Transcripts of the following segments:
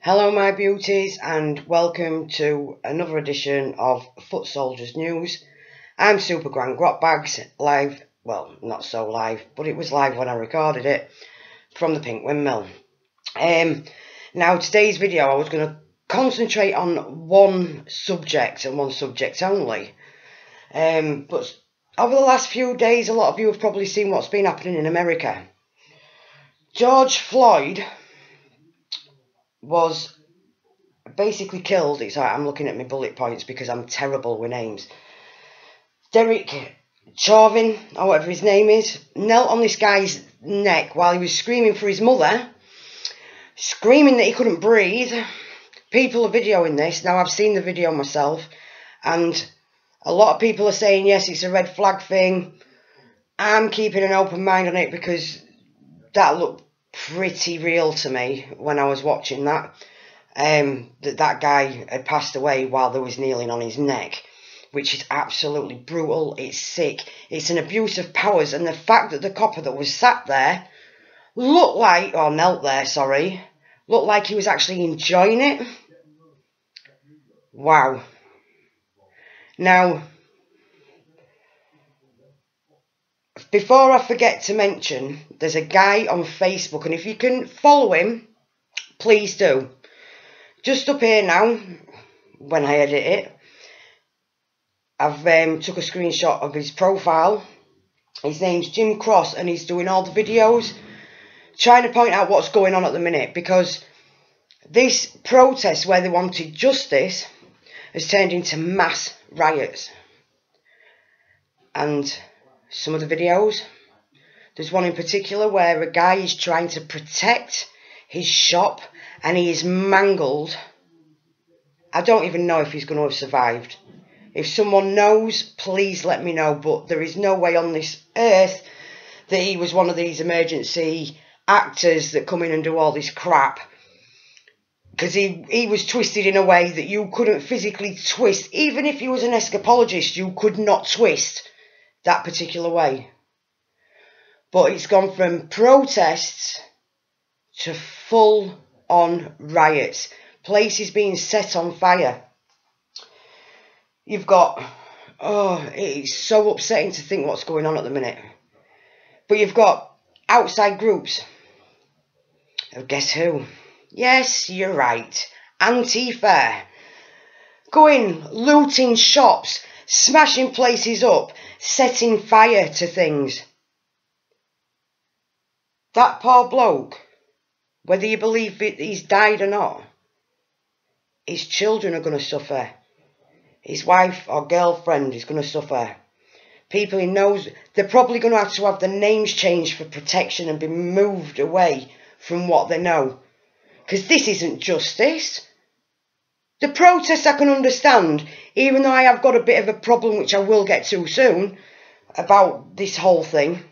Hello my beauties and welcome to another edition of Foot Soldiers News. I'm Super Grand Grotbags, live, well not so live, but it was live when I recorded it, from the Pink Windmill. Now today's video I was going to concentrate on one subject and one subject only. But over the last few days a lot of you have probably seen what's been happening in America. George Floyd was basically killed. It's like I'm looking at my bullet points because I'm terrible with names. Derek Chauvin, or whatever his name is, knelt on this guy's neck while he was screaming for his mother, screaming that he couldn't breathe. People are videoing this. Now I've seen the video myself, and a lot of people are saying yes, it's a red flag thing. I'm keeping an open mind on it because that looked pretty real to me when I was watching that. That guy had passed away while they was kneeling on his neck, which is absolutely brutal. It's sick. It's an abuse of powers, and the fact that the copper that was sat there looked like, or knelt there, sorry, looked like he was actually enjoying it. Wow. Now, before I forget to mention, there's a guy on Facebook, and if you can follow him, please do. Just up here now, when I edit it, I've took a screenshot of his profile. His name's Jim Cross, and he's doing all the videos, trying to point out what's going on at the minute, because this protest where they wanted justice has turned into mass riots. And some of the videos, there's one in particular where a guy is trying to protect his shop and he is mangled. I don't even know if he's going to have survived. If someone knows, please let me know, but there is no way on this earth that he was one of these emergency actors that come in and do all this crap, because he was twisted in a way that you couldn't physically twist. Even if he was an escapologist, you could not twist that particular way. But it's gone from protests to full-on riots. Places being set on fire. You've got, it's so upsetting to think what's going on at the minute. But you've got outside groups. Oh, guess who? Yes, you're right. Antifa. Going, looting shops, smashing places up, setting fire to things. That poor bloke, whether you believe he's died or not, his children are going to suffer. His wife or girlfriend is going to suffer. People he knows, they're probably going to have their names changed for protection and be moved away from what they know. Because this isn't justice. The protests I can understand, even though I have got a bit of a problem, which I will get to soon, about this whole thing.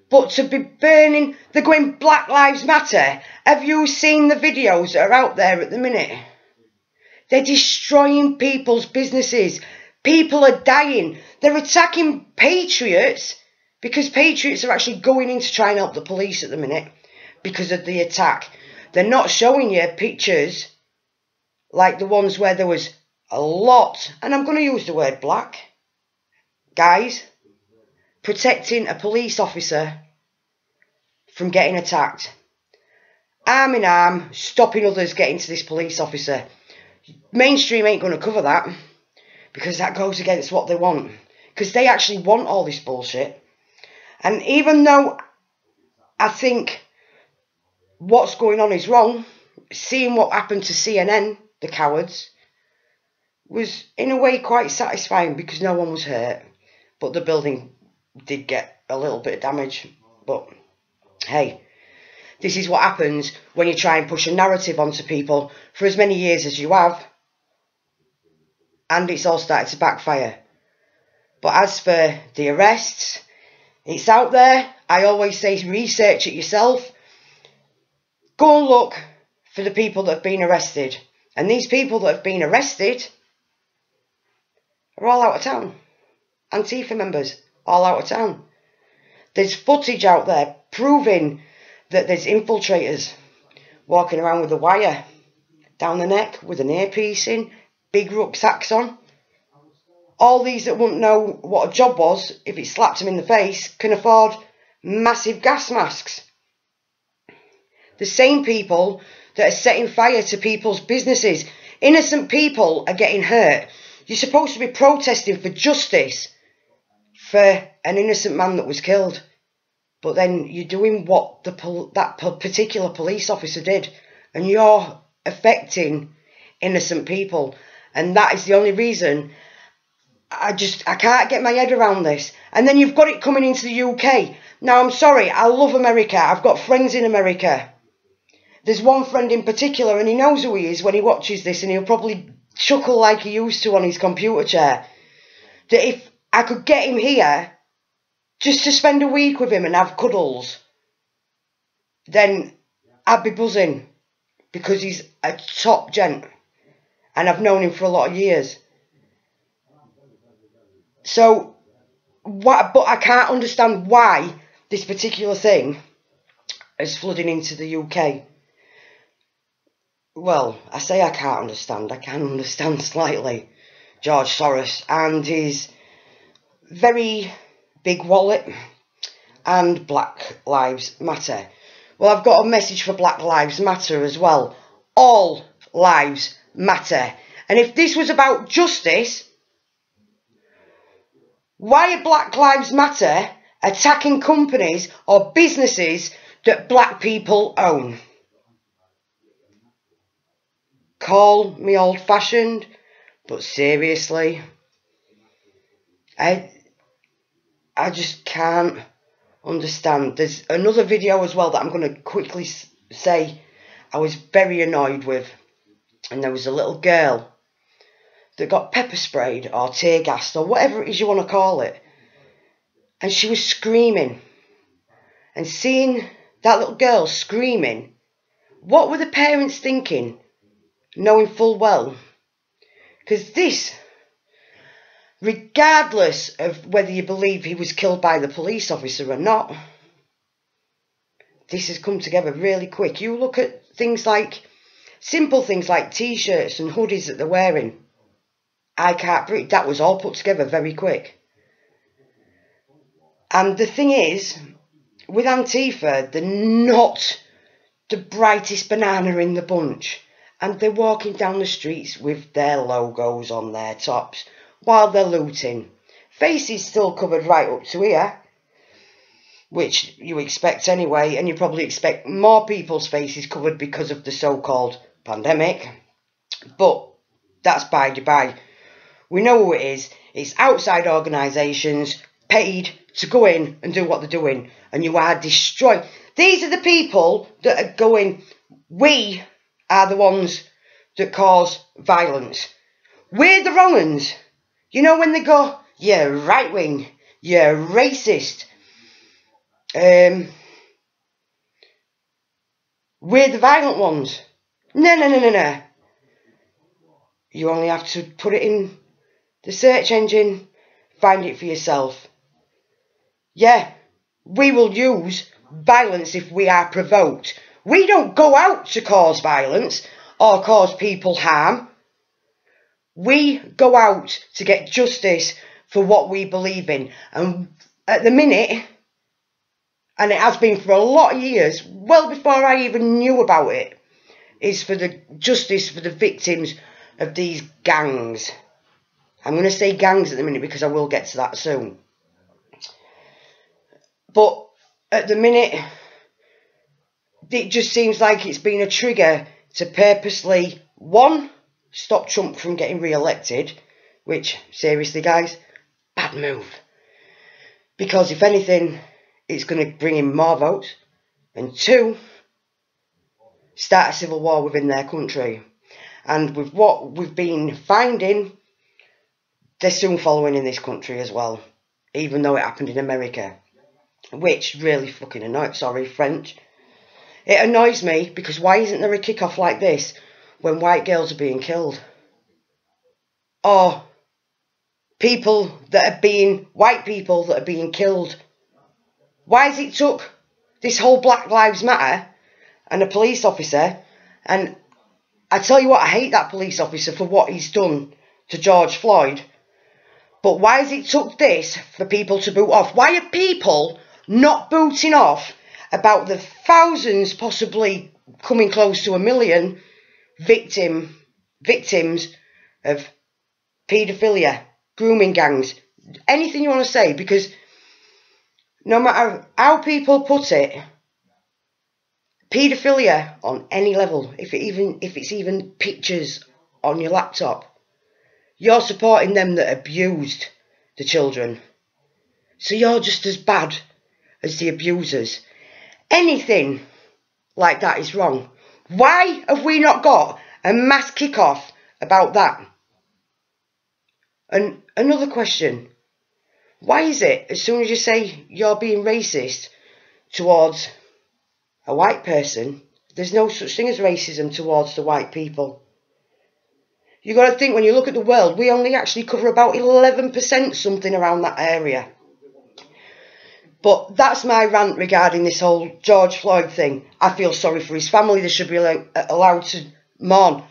But to be burning, they're going Black Lives Matter. Have you seen the videos that are out there at the minute? They're destroying people's businesses. People are dying. They're attacking patriots, because patriots are actually going in to try and help the police at the minute because of the attack. They're not showing you pictures like the ones where there was a lot, and I'm going to use the word black, guys, protecting a police officer from getting attacked. Arm in arm, stopping others getting to this police officer. Mainstream ain't going to cover that, because that goes against what they want. Because they actually want all this bullshit. And even though I think what's going on is wrong, seeing what happened to CNN, the cowards, was in a way quite satisfying because no one was hurt. But the building did get a little bit of damage. But hey, this is what happens when you try and push a narrative onto people for as many years as you have. And it's all started to backfire. But as for the arrests, it's out there. I always say research it yourself. Go and look for the people that have been arrested. And these people that have been arrested are all out of town. Antifa members, all out of town. There's footage out there proving that there's infiltrators walking around with a wire down the neck with an earpiece in, big rucksacks on. All these that wouldn't know what a job was, if it slapped them in the face, can afford massive gas masks. The same people that are setting fire to people's businesses. Innocent people are getting hurt. You're supposed to be protesting for justice for an innocent man that was killed. But then you're doing what that particular police officer did. And you're affecting innocent people. And that is the only reason I can't get my head around this. And then you've got it coming into the UK. Now, I'm sorry, I love America. I've got friends in America. There's one friend in particular, and he knows who he is when he watches this, and he'll probably chuckle like he used to on his computer chair. That if I could get him here, just to spend a week with him and have cuddles, then I'd be buzzing. Because he's a top gent. And I've known him for a lot of years. So, but I can't understand why this particular thing is flooding into the UK. Well, I say I can't understand. I can understand slightly. George Soros and his very big wallet and Black Lives Matter. Well, I've got a message for Black Lives Matter as well. All lives matter. And if this was about justice, why are Black Lives Matter attacking companies or businesses that black people own? Call me old-fashioned, but seriously, I just can't understand. There's another video as well that I'm going to quickly say I was very annoyed with. And there was a little girl that got pepper sprayed or tear gassed or whatever it is you want to call it. And she was screaming. And seeing that little girl screaming, what were the parents thinking? Knowing full well. Because this, regardless of whether you believe he was killed by the police officer or not, this has come together really quick. You look at things like, simple things like t-shirts and hoodies that they're wearing. I can't breathe. That was all put together very quick. And the thing is, with Antifa, they're not the brightest banana in the bunch. And they're walking down the streets with their logos on their tops while they're looting. Faces still covered right up to here, which you expect anyway, and you probably expect more people's faces covered because of the so-called pandemic. But that's by the by. We know who it is. It's outside organisations paid to go in and do what they're doing. And you are destroying. These are the people that are going, we are the ones that cause violence. We're the wrong uns. You know when they go, you're right wing, you're racist. We're the violent ones. No. You only have to put it in the search engine, find it for yourself. Yeah, we will use violence if we are provoked. We don't go out to cause violence or cause people harm. We go out to get justice for what we believe in. And at the minute, and it has been for a lot of years, well before I even knew about it, is for the justice for the victims of these gangs. I'm going to say gangs at the minute because I will get to that soon. But at the minute, it just seems like it's been a trigger to purposely, one, stop Trump from getting re-elected, which, seriously guys, bad move. Because if anything, it's going to bring in more votes. And two, start a civil war within their country. And with what we've been finding, they're soon following in this country as well. Even though it happened in America. Which really fucking annoys, sorry, French. It annoys me because why isn't there a kick-off like this when white girls are being killed? Or people that are being, white people that are being killed. Why has it took this whole Black Lives Matter and a police officer. And I tell you what, I hate that police officer for what he's done to George Floyd. But why has it took this for people to boot off? Why are people not booting off about the thousands, possibly coming close to 1 million victims of paedophilia, grooming gangs, anything you want to say? Because no matter how people put it, paedophilia on any level, if it's even pictures on your laptop, you're supporting them that abused the children. So you're just as bad as the abusers. Anything like that is wrong. Why have we not got a mass kick-off about that? And another question. Why is it, as soon as you say you're being racist towards a white person, there's no such thing as racism towards the white people? You've got to think, when you look at the world, we only actually cover about 11% something around that area. But that's my rant regarding this whole George Floyd thing. I feel sorry for his family. They should be allowed to mourn.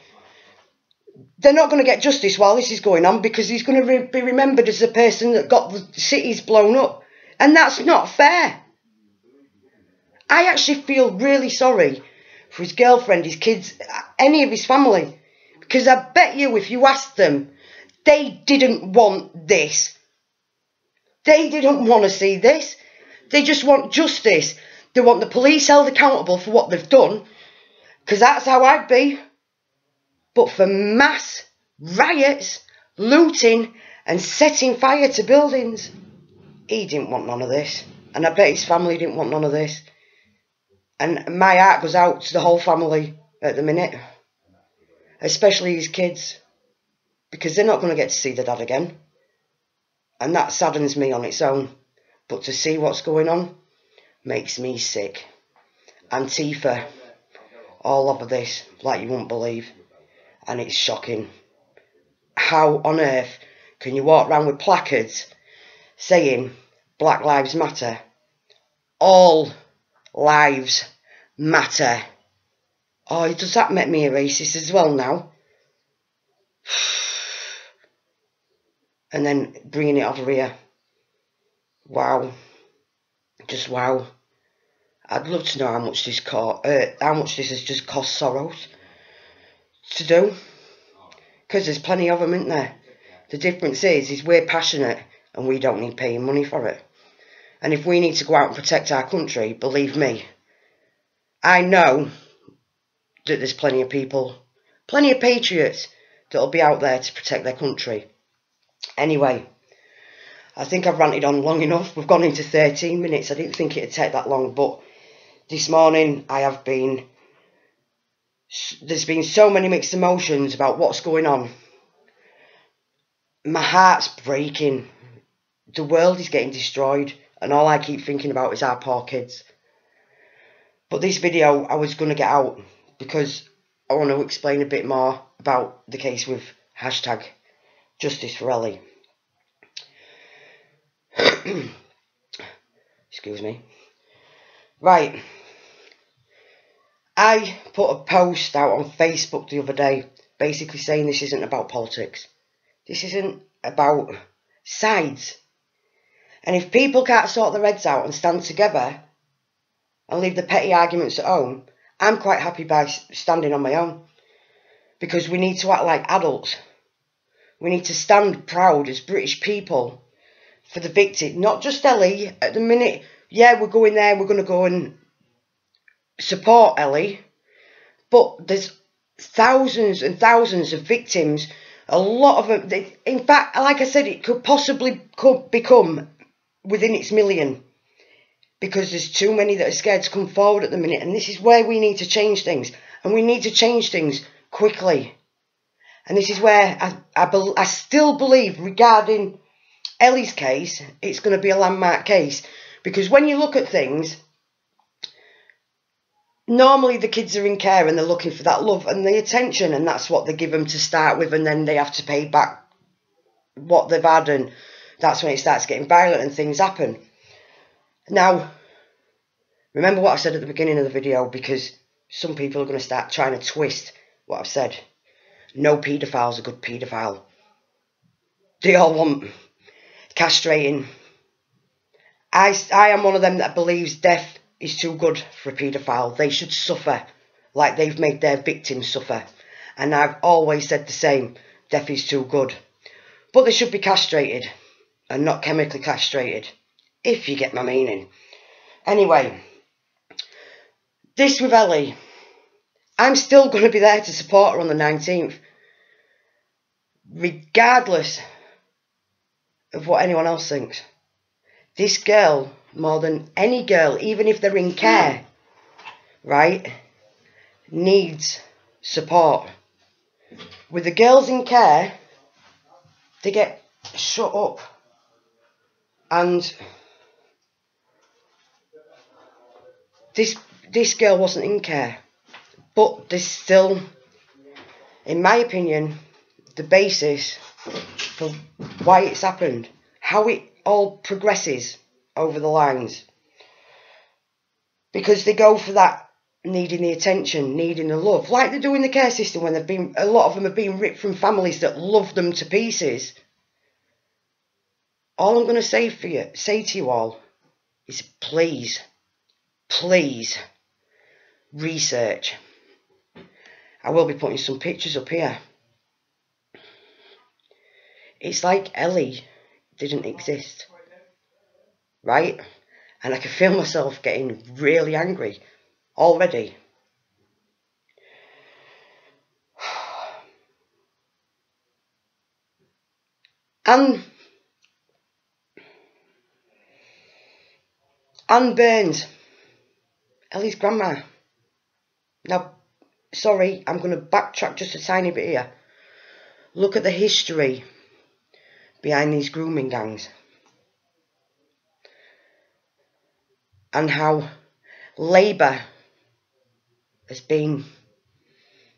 They're not going to get justice while this is going on, because he's going to be remembered as the person that got the cities blown up. And that's not fair. I actually feel really sorry for his girlfriend, his kids, any of his family. Because I bet you if you asked them, they didn't want this. They didn't want to see this. They just want justice. They want the police held accountable for what they've done. Because that's how I'd be. But for mass riots, looting and setting fire to buildings, he didn't want none of this. And I bet his family didn't want none of this. And my heart goes out to the whole family at the minute. Especially his kids. Because they're not going to get to see their dad again. And that saddens me on its own. But to see what's going on makes me sick. Antifa all over this, like you won't believe. And it's shocking. How on earth can you walk around with placards saying Black Lives Matter? All lives matter. Oh, does that make me a racist as well now? And then bringing it over here. Wow. Just wow. I'd love to know how much this has just cost Soros to do. Because there's plenty of them, isn't there? The difference is we're passionate and we don't need paying money for it. And if we need to go out and protect our country, believe me, I know that there's plenty of people, plenty of patriots that'll be out there to protect their country. Anyway, I think I've ranted on long enough. We've gone into 13 minutes. I didn't think it'd take that long, but this morning there's been so many mixed emotions about what's going on. My heart's breaking. The world is getting destroyed, and all I keep thinking about is our poor kids. But this video I was going to get out because I want to explain a bit more about the case with hashtag Justice for Ellie. Excuse me. Right. I put a post out on Facebook the other day basically saying this isn't about politics. This isn't about sides. And if people can't sort their heads out and stand together and leave the petty arguments at home, I'm quite happy by standing on my own. Because we need to act like adults. We need to stand proud as British people for the victim. Not just Ellie. At the minute, yeah, we're going there, we're going to go and support Ellie. But there's thousands and thousands of victims. A lot of them, in fact, like I said, it could become within its million. Because there's too many that are scared to come forward at the minute. And this is where we need to change things. And we need to change things quickly. And this is where I still believe regarding Ellie's case, it's going to be a landmark case. Because when you look at things, normally the kids are in care and they're looking for that love and the attention. And that's what they give them to start with. And then they have to pay back what they've had. And that's when it starts getting violent and things happen. Now, remember what I said at the beginning of the video, because some people are going to start trying to twist what I've said. No paedophile's a good paedophile. They all want castrating. I am one of them that believes death is too good for a paedophile. They should suffer like they've made their victims suffer. And I've always said the same. Death is too good. But they should be castrated and not chemically castrated, if you get my meaning. Anyway, this with Ellie. I'm still going to be there to support her on the 19th. Regardless of what anyone else thinks. This girl, more than any girl, even if they're in care, right, needs support. With the girls in care, they get shut up. And this girl wasn't in care. But there's still, in my opinion, the basis for why it's happened. How it all progresses over the lines. Because they go for that needing the attention, needing the love. Like they do in the care system when a lot of them have been ripped from families that love them to pieces. All I'm going to say to you all is please research. I will be putting some pictures up here. It's like Ellie didn't exist, right? And I can feel myself getting really angry already. Anne Burns, Ellie's grandma. Now, sorry, I'm going to backtrack just a tiny bit here. Look at the history behind these grooming gangs. And how Labour has been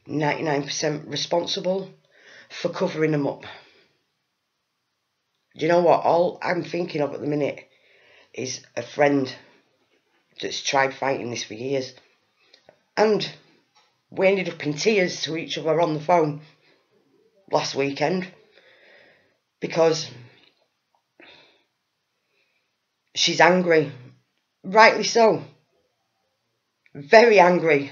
99% responsible for covering them up. Do you know what? All I'm thinking of at the minute is a friend that's tried fighting this for years. And we ended up in tears to each other on the phone last weekend. Because she's angry. Rightly so. Very angry.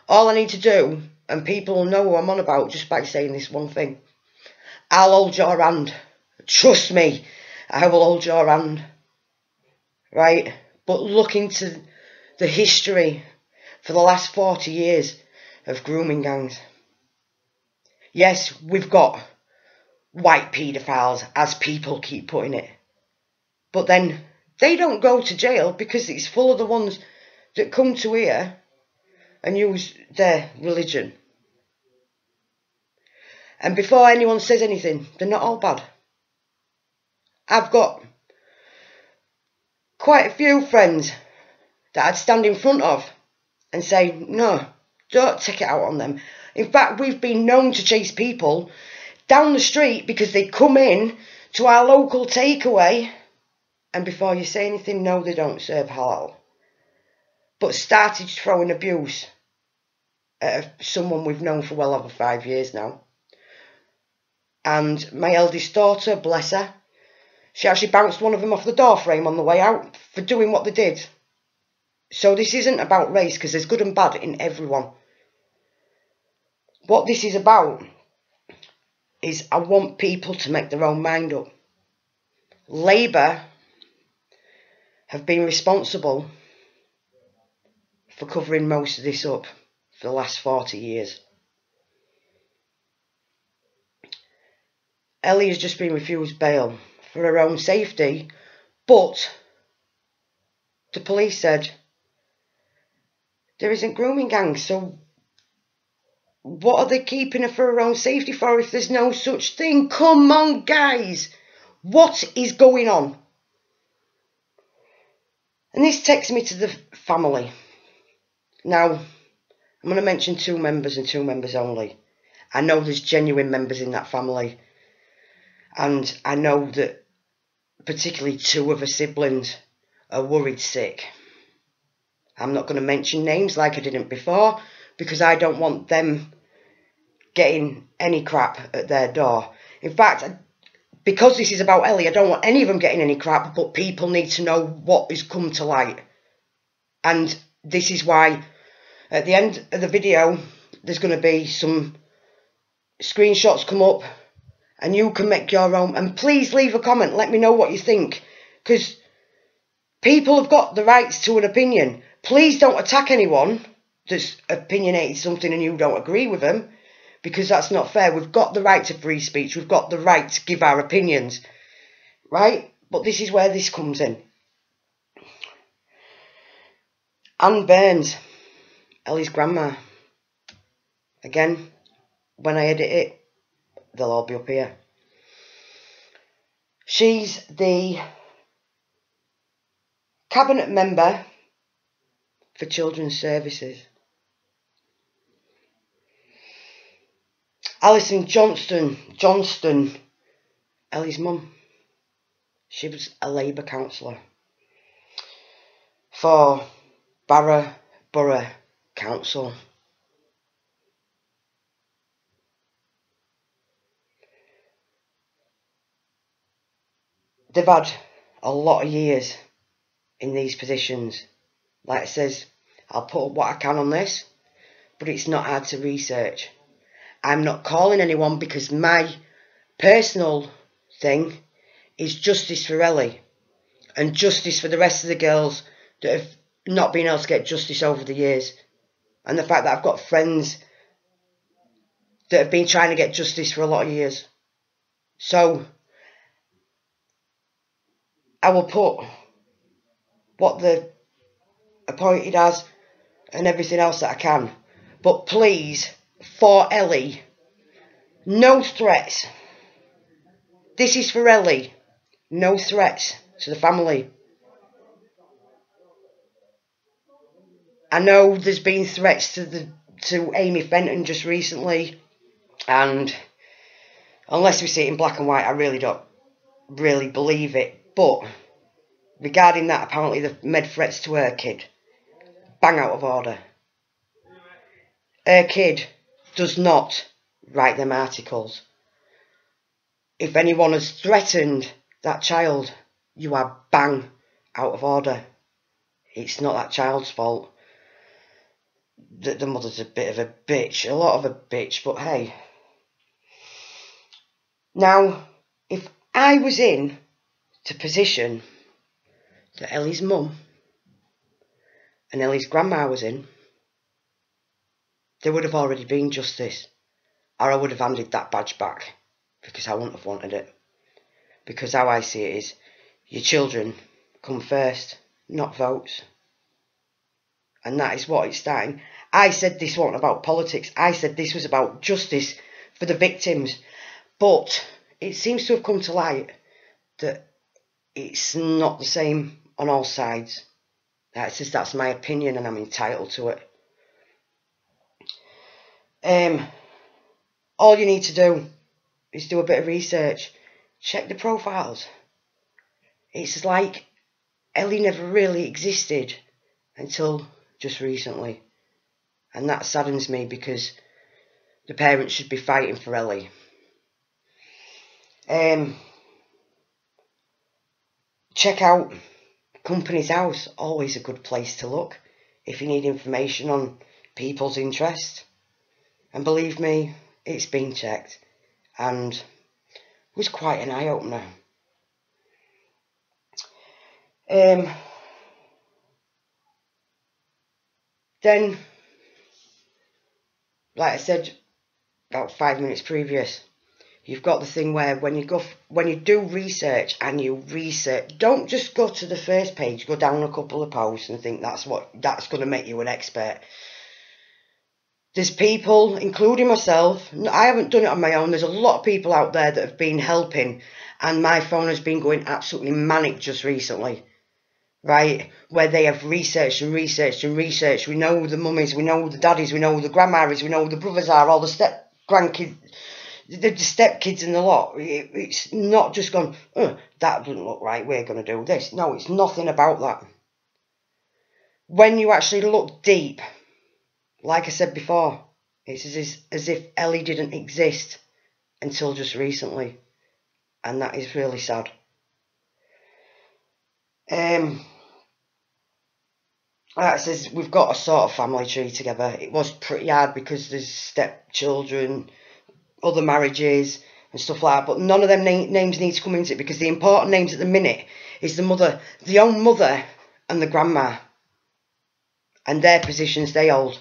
All I need to do, and people will know who I'm on about just by saying this one thing. I'll hold your hand. Trust me, I will hold your hand. Right? But look into the history for the last 40 years of grooming gangs. Yes, we've got white paedophiles, as people keep putting it. But then they don't go to jail because it's full of the ones that come to here and use their religion. And before anyone says anything, they're not all bad. I've got quite a few friends that I'd stand in front of and say, no, don't take it out on them. In fact, we've been known to chase people down the street because they come in to our local takeaway, and before you say anything, no, they don't serve halal. But started throwing abuse at someone we've known for well over 5 years now. And my eldest daughter, bless her, she actually bounced one of them off the door frame on the way out for doing what they did. So this isn't about race, because there's good and bad in everyone. What this is about is I want people to make their own mind up. Labour have been responsible for covering most of this up for the last 40 years. Ellie has just been refused bail for her own safety, but the police said there isn't grooming gangs, so what are they keeping her for her own safety for if there's no such thing? Come on, guys. What is going on? And this takes me to the family. Now, I'm going to mention 2 members and 2 members only. I know there's genuine members in that family. And I know that particularly 2 of her siblings are worried sick. I'm not going to mention names like I didn't before, because I don't want them getting any crap at their door. In fact, because this is about Ellie, I don't want any of them getting any crap, but people need to know what has come to light. And this is why, at the end of the video, there's going to be some screenshots come up, and you can make your own. And please leave a comment, let me know what you think, because people have got the rights to an opinion. Please don't attack anyone that's opinionated something and you don't agree with them, because that's not fair. We've got the right to free speech. We've got the right to give our opinions, right? But this is where this comes in. Anne Burns, Ellie's grandma. Again, when I edit it, they'll all be up here. She's the cabinet member for Children's Services. Alison Johnston, Ellie's mum. She was a Labour councillor for Barrow Borough Council. They've had a lot of years in these positions. Like it says, I'll put up what I can on this, but it's not hard to research. I'm not calling anyone, because my personal thing is justice for Ellie and justice for the rest of the girls that have not been able to get justice over the years. And the fact that I've got friends that have been trying to get justice for a lot of years. So I will put what the appointed as and everything else that I can. But please, for Ellie, no threats. This is for Ellie. No threats to the family. I know there's been threats to Amy Fenton just recently, and unless we see it in black and white, I really don't really believe it. But regarding that, apparently they've made threats to her kid. Bang out of order. Her kid does not write them articles. If anyone has threatened that child, you are bang out of order. It's not that child's fault. The mother's a bit of a bitch, a lot of a bitch, but hey. Now, if I was in the position that Ellie's mum and Ellie's grandma was in, there would have already been justice. Or I would have handed that badge back, because I wouldn't have wanted it. Because how I see it is, your children come first, not votes. And that is what it's starting. I said this wasn't about politics. I said this was about justice for the victims. But it seems to have come to light that it's not the same on all sides. That's just, that's my opinion, and I'm entitled to it. All you need to do is do a bit of research. Check the profiles. It's like Ellie never really existed until just recently. And that saddens me, because the parents should be fighting for Ellie. Check out Companies House. Always a good place to look if you need information on people's interest. And believe me, it's been checked. And it was quite an eye-opener. Then, like I said about 5 minutes previous, you've got the thing where when you do research and you research, don't just go to the first page, go down a couple of posts and think that's going to make you an expert. There's people, including myself, I haven't done it on my own, there's a lot of people out there that have been helping, and my phone has been going absolutely manic just recently. Right, where they have researched and researched and researched. We know the mummies, we know the daddies, we know the grandmas, we know the brothers are, all the step-grandkids, the step-kids and the lot. It's not just gone, that doesn't look right, we're going to do this. No, it's nothing about that. when you actually look deep, like I said before, it's as if Ellie didn't exist until just recently. And that is really sad. Like I says, we've got a sort of family tree together. It was pretty hard because there's stepchildren, other marriages and stuff like that. But none of them names need to come into it, because the important names at the minute is the mother, the own mother and the grandma. And their positions they hold.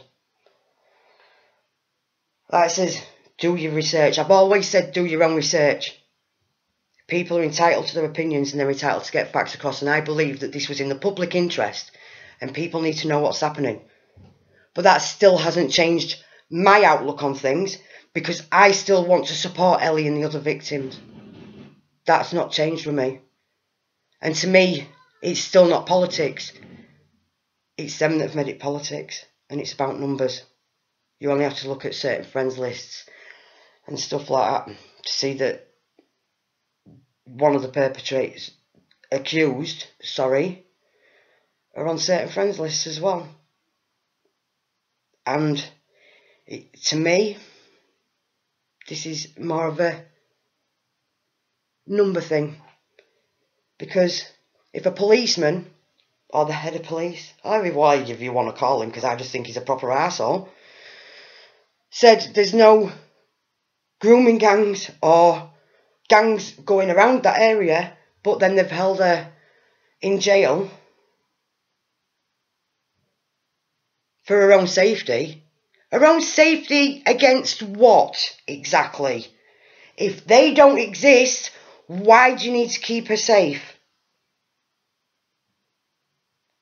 Like I says, do your research. I've always said do your own research. People are entitled to their opinions and they're entitled to get facts across. And I believe that this was in the public interest and people need to know what's happening. But that still hasn't changed my outlook on things, because I still want to support Ellie and the other victims. That's not changed with me. And to me, it's still not politics. It's them that have made it politics. And it's about numbers. You only have to look at certain friends lists and stuff like that to see that one of the perpetrators, accused, are on certain friends lists as well. And to me, this is more of a number thing. Because if a policeman, or the head of police, or whatever you want to call him, because I just think he's a proper arsehole, said there's no grooming gangs or gangs going around that area, but then they've held her in jail for her own safety. Her own safety against what, exactly? If they don't exist, why do you need to keep her safe?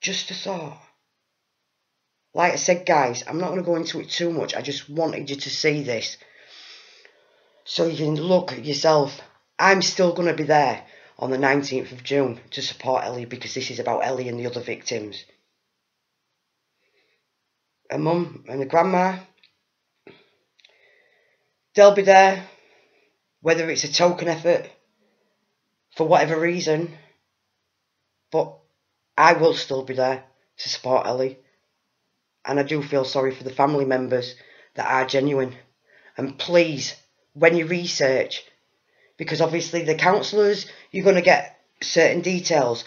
Just a thought. Like I said, guys, I'm not going to go into it too much. I just wanted you to see this, so you can look at yourself. I'm still going to be there on the 19th of June to support Ellie, because this is about Ellie and the other victims. Her mum and her grandma, they'll be there, whether it's a token effort, for whatever reason, but I will still be there to support Ellie. And I do feel sorry for the family members that are genuine. And please, when you research, because obviously the counsellors, you're going to get certain details,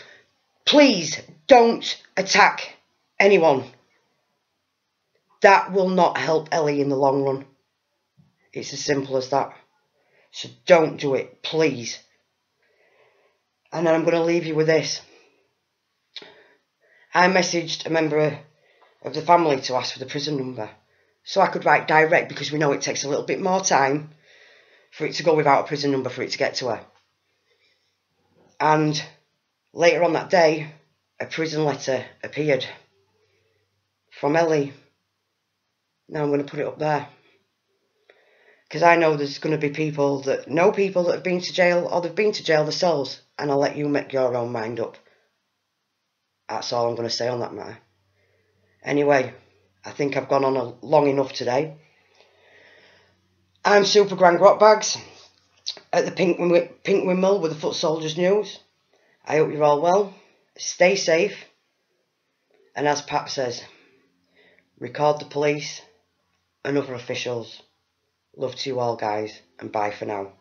please don't attack anyone. That will not help Ellie in the long run. It's as simple as that. So don't do it, please. And then I'm going to leave you with this. I messaged a member of the family to ask for the prison number, so I could write direct, because we know it takes a little bit more time for it to go without a prison number for it to get to her. And later on that day, a prison letter appeared from Ellie. Now I'm going to put it up there, because I know there's going to be people that know people that have been to jail, or they've been to jail themselves, and I'll let you make your own mind up. That's all I'm going to say on that matter. Anyway, I think I've gone on long enough today. I'm Super Grand Grotbags at the Pink Windmill with the Foot Soldiers News. I hope you're all well. Stay safe. And as Pap says, record the police and other officials. Love to you all, guys, and bye for now.